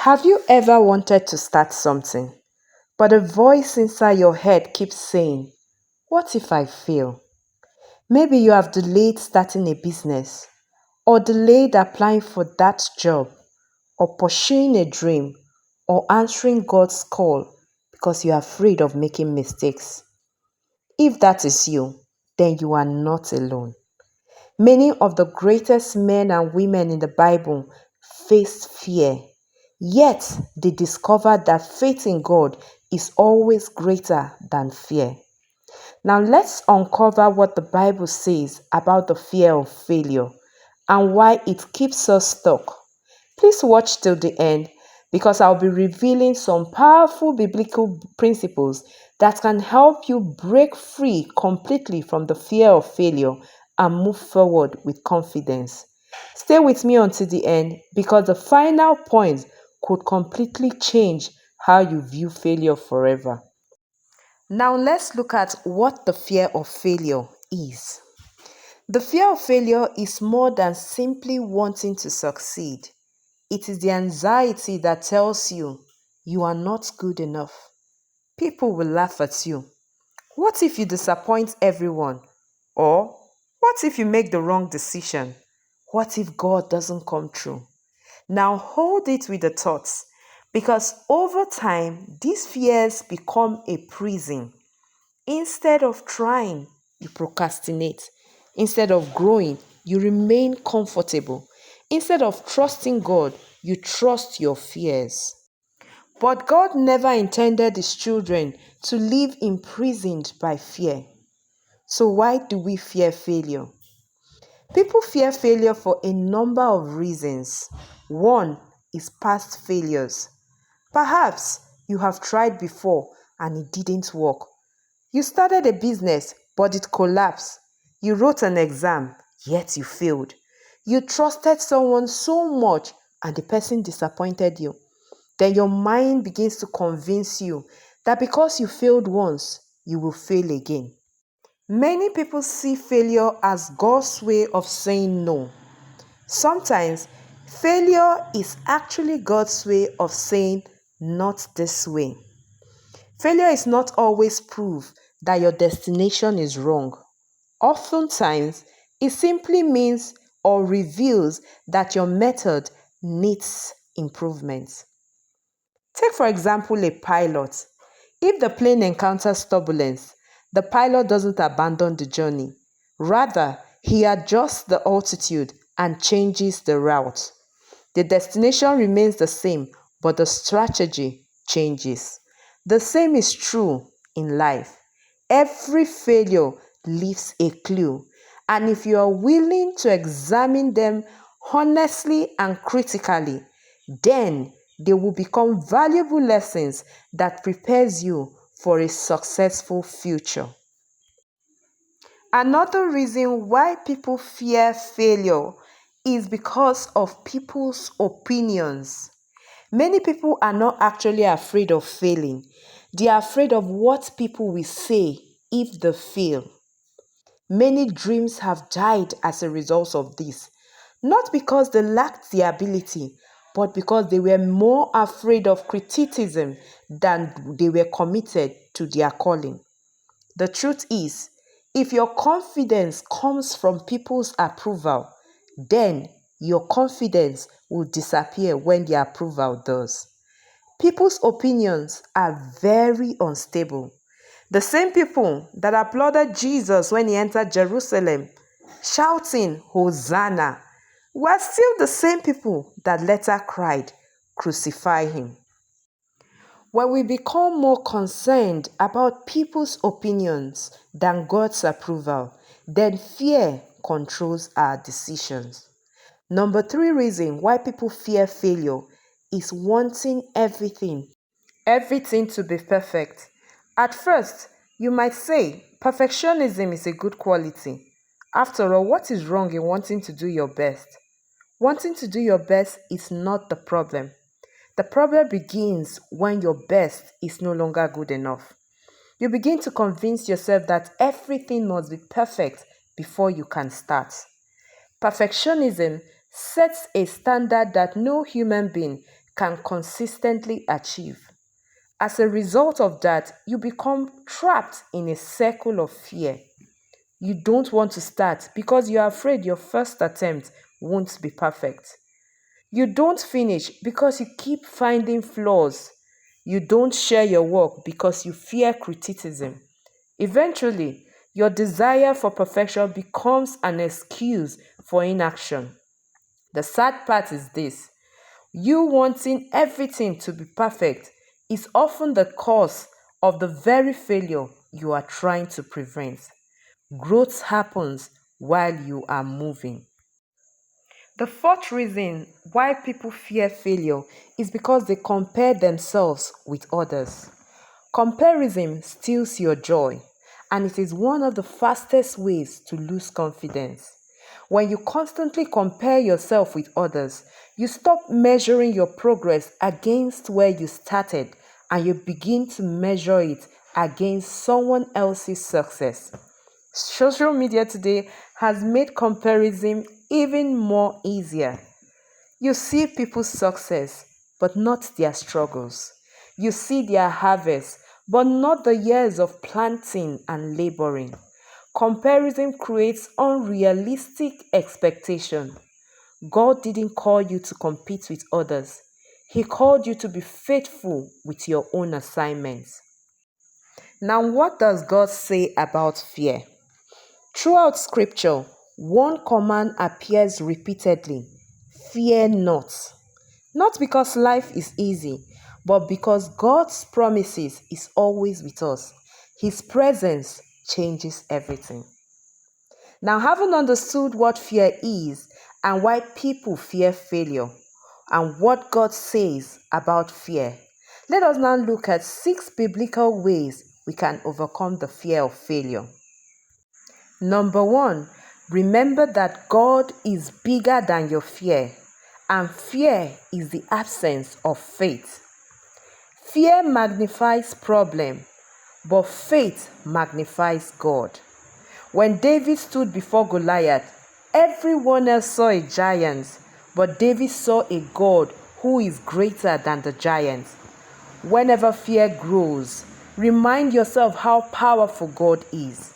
Have you ever wanted to start something, but a voice inside your head keeps saying, what if I fail? Maybe you have delayed starting a business, or delayed applying for that job, or pursuing a dream, or answering God's call because you are afraid of making mistakes. If that is you, then you are not alone. Many of the greatest men and women in the Bible faced fear, yet they discovered that faith in God is always greater than fear. Now let's uncover what the Bible says about the fear of failure and why it keeps us stuck. Please watch till the end because I'll be revealing some powerful biblical principles that can help you break free completely from the fear of failure and move forward with confidence. Stay with me until the end because the final point could completely change how you view failure forever. Now let's look at what the fear of failure is. The fear of failure is more than simply wanting to succeed. It is the anxiety that tells you you are not good enough. People will laugh at you. What if you disappoint everyone? Or what if you make the wrong decision? What if God doesn't come true? Now hold it with the thoughts because over time these fears become a prison. Instead of trying, you procrastinate. Instead of growing, you remain comfortable. Instead of trusting God, you trust your fears. But God never intended his children to live imprisoned by fear. So why do we fear failure? People fear failure for a number of reasons. One is past failures. Perhaps you have tried before and it didn't work. You started a business, but it collapsed. You wrote an exam, yet you failed. You trusted someone so much and the person disappointed you. Then your mind begins to convince you that because you failed once, you will fail again. Many people see failure as God's way of saying no. Sometimes, failure is actually God's way of saying, not this way. Failure is not always proof that your destination is wrong. Oftentimes, it simply means or reveals that your method needs improvement. Take, for example, a pilot. If the plane encounters turbulence, the pilot doesn't abandon the journey. Rather, he adjusts the altitude and changes the route. The destination remains the same, but the strategy changes. The same is true in life. Every failure leaves a clue, and if you are willing to examine them honestly and critically, then they will become valuable lessons that prepares you for a successful future. Another reason why people fear failure is because of people's opinions. Many people are not actually afraid of failing. They are afraid of what people will say if they fail. Many dreams have died as a result of this, not because they lacked the ability, but because they were more afraid of criticism than they were committed to their calling. The truth is, if your confidence comes from people's approval, then your confidence will disappear when their approval does. People's opinions are very unstable. The same people that applauded Jesus when he entered Jerusalem, shouting, Hosanna, were still the same people that later cried, Crucify him. When we become more concerned about people's opinions than God's approval, then fear controls our decisions. Number three reason why people fear failure is wanting everything to be perfect. At first, you might say perfectionism is a good quality. After all, what is wrong in wanting to do your best? Wanting to do your best is not the problem. The problem begins when your best is no longer good enough. You begin to convince yourself that everything must be perfect before you can start. Perfectionism sets a standard that no human being can consistently achieve. As a result of that, you become trapped in a circle of fear. You don't want to start because you are afraid your first attempt won't be perfect. You don't finish because you keep finding flaws. You don't share your work because you fear criticism. Eventually, your desire for perfection becomes an excuse for inaction. The sad part is this: you wanting everything to be perfect is often the cause of the very failure you are trying to prevent. Growth happens while you are moving. The fourth reason why people fear failure is because they compare themselves with others. Comparison steals your joy, and it is one of the fastest ways to lose confidence. When you constantly compare yourself with others, you stop measuring your progress against where you started and you begin to measure it against someone else's success. Social media today has made comparison even more easier. You see people's success, but not their struggles. You see their harvest, but not the years of planting and laboring. Comparison creates unrealistic expectation. God didn't call you to compete with others. He called you to be faithful with your own assignments. Now, what does God say about fear? Throughout scripture, one command appears repeatedly: fear not. Not because life is easy, but because God's promises is always with us. His presence changes everything. Now, having understood what fear is and why people fear failure and what God says about fear, let us now look at 6 biblical ways we can overcome the fear of failure. Number one, remember that God is bigger than your fear, and fear is the absence of faith. Fear magnifies problem, but faith magnifies God. When David stood before Goliath, everyone else saw a giant, but David saw a God who is greater than the giant. Whenever fear grows, remind yourself how powerful God is.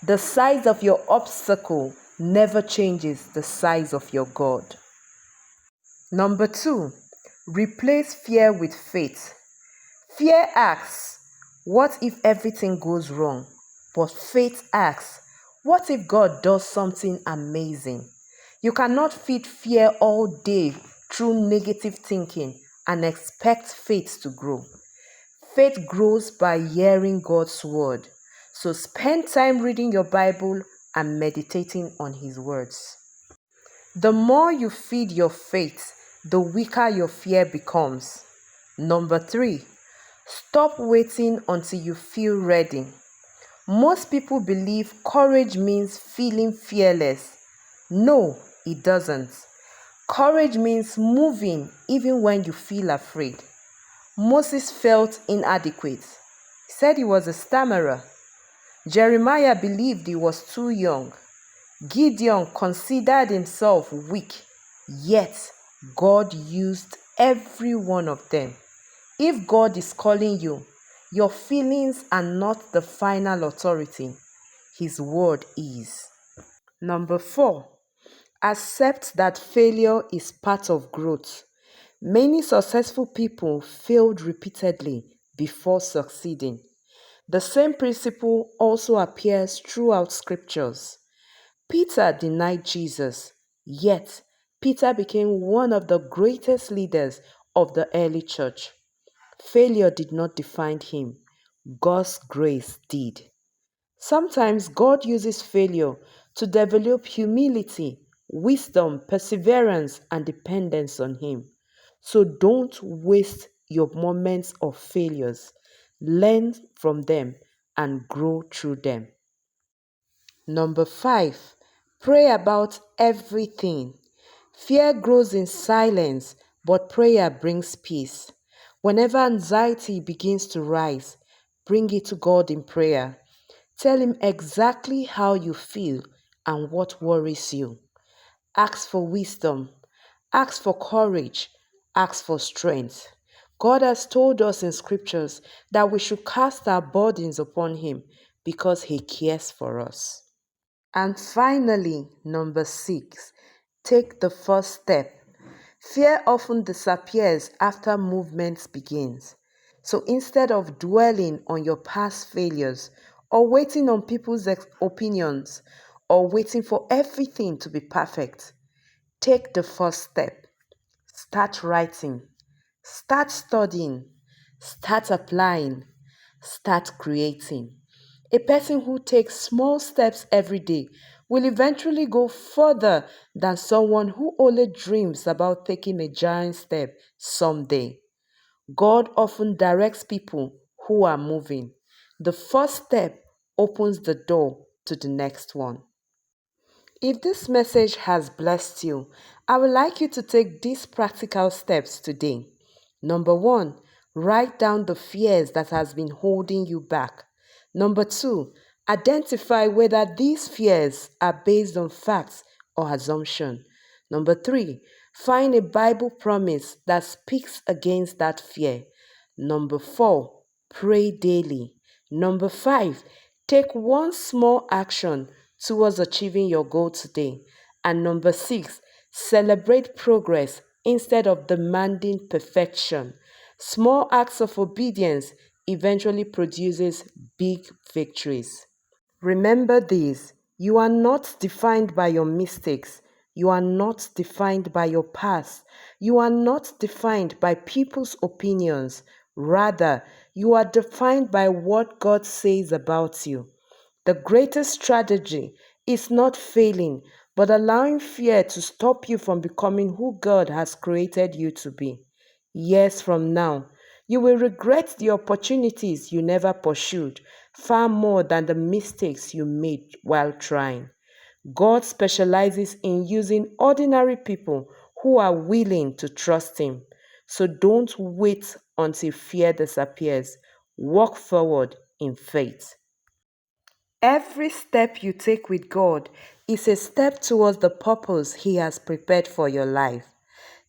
The size of your obstacle never changes the size of your God. Number two, replace fear with faith. Fear asks, what if everything goes wrong? But faith asks, what if God does something amazing? You cannot feed fear all day through negative thinking and expect faith to grow. Faith grows by hearing God's word. So spend time reading your Bible and meditating on His words. The more you feed your faith, the weaker your fear becomes. Number three, stop waiting until you feel ready. Most people believe courage means feeling fearless. No, it doesn't. Courage means moving even when you feel afraid. Moses felt inadequate. He said he was a stammerer. Jeremiah believed he was too young. Gideon considered himself weak, yet God used every one of them. If God is calling you, your feelings are not the final authority. His word is. Number four, accept that failure is part of growth. Many successful people failed repeatedly before succeeding. The same principle also appears throughout scriptures. Peter denied Jesus, yet Peter became one of the greatest leaders of the early church. Failure did not define him, God's grace did. Sometimes God uses failure to develop humility, wisdom, perseverance, and dependence on Him. So don't waste your moments of failures. Learn from them and grow through them. Number five, pray about everything. Fear grows in silence, but prayer brings peace. Whenever anxiety begins to rise, bring it to God in prayer. Tell Him exactly how you feel and what worries you. Ask for wisdom, ask for courage, Ask for strength. God has told us in scriptures that we should cast our burdens upon Him because He cares for us. And finally, number 6, take the first step. Fear often disappears after movement begins. So instead of dwelling on your past failures or waiting on people's opinions or waiting for everything to be perfect, take the first step. Start writing, start studying, start applying, start creating. A person who takes small steps every day will eventually go further than someone who only dreams about taking a giant step someday. God often directs people who are moving. The first step opens the door to the next one. If this message has blessed you, I would like you to take these practical steps today. Number 1, write down the fears that has been holding you back. Number 2, identify whether these fears are based on facts or assumption. Number 3, find a Bible promise that speaks against that fear. Number 4, pray daily. Number 5, take one small action towards achieving your goal today. And number 6, celebrate progress instead of demanding perfection. Small acts of obedience eventually produces big victories. Remember this: you are not defined by your mistakes. You are not defined by your past. You are not defined by people's opinions. Rather, you are defined by what God says about you. The greatest strategy is not failing, but allowing fear to stop you from becoming who God has created you to be. Years from now, you will regret the opportunities you never pursued far more than the mistakes you made while trying. God specializes in using ordinary people who are willing to trust Him. So don't wait until fear disappears. Walk forward in faith. Every step you take with God is a step towards the purpose He has prepared for your life.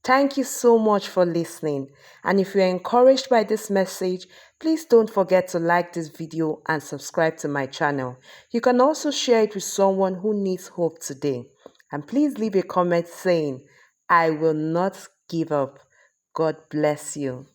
Thank you so much for listening. And if you are encouraged by this message, please don't forget to like this video and subscribe to my channel. You can also share it with someone who needs hope today. And please leave a comment saying, I will not give up. God bless you.